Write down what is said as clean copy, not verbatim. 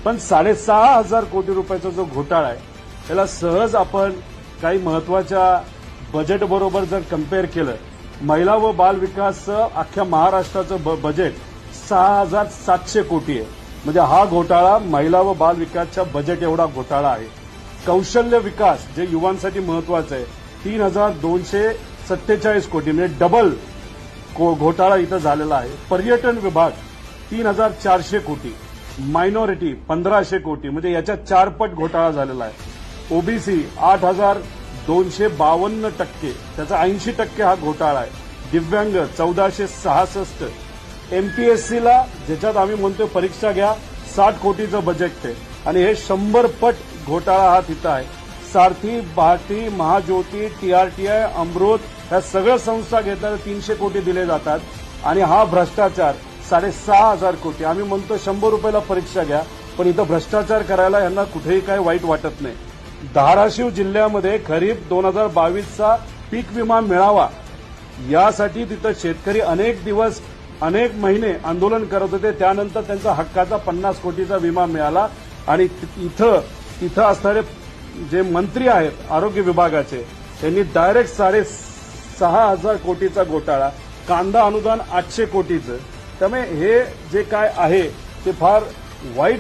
पण 6,500 कोटी रुपयाचा जो घोटाळा आहे त्याला सहज आपण काही महत्वाच्या बजेट बरोबर जर कम्पेअर केलं, महिला व बाल विकासचं अख्ख्या महाराष्ट्राचं बजेट 6,700 कोटी आहे. म्हणजे हा घोटाळा महिला व बाल विकासच्या बजेट एवढा घोटाळा आहे. कौशल्य विकास जे युवांसाठी महत्वाचं आहे 3,247 कोटी म्हणजे डबल घोटाळा इथं झालेला आहे. पर्यटन विभाग 3,400 कोटी, मायनॉरिटी 1,500 कोटी म्हणजे याच्या 4 पट घोटाळा झालेला आहे. ओबीसी 8,252%, त्याचा 80% हा घोटाळा आहे. दिव्यांग 1,466, एमपीएससीला ज्याच्यात आम्ही म्हणतोय परीक्षा घ्या 60 कोटीचं बजेट आहे आणि हे 100 पट घोटाळा हा तिथं आहे. सारथी, भारती, महाज्योती, टीआरटीआय, अमृत ह्या सगळ्या संस्था घेतल्या 300 कोटी दिले जातात आणि हा भ्रष्टाचार 6,500 कोटी. आम्ही म्हणतो 100 रुपयाला परीक्षा घ्या, पण इथं भ्रष्टाचार करायला यांना कुठेही काय वाईट वाटत नाही. धाराशिव जिल्ह्यामध्ये खरीप 2022चा पीक विमा मिळावा यासाठी तिथं शेतकरी अनेक दिवस अनेक महिने आंदोलन करत होते. त्यानंतर त्यांचा हक्काचा 50 कोटीचा विमा मिळाला आणि इथं असणारे जे मंत्री आहेत आरोग्य विभागाचे त्यांनी डायरेक्ट 6,500 कोटीचा घोटाळा, कांदा अनुदान 800 कोटीचं. त्यामुळे हे जे काय आहे ते फार वाईट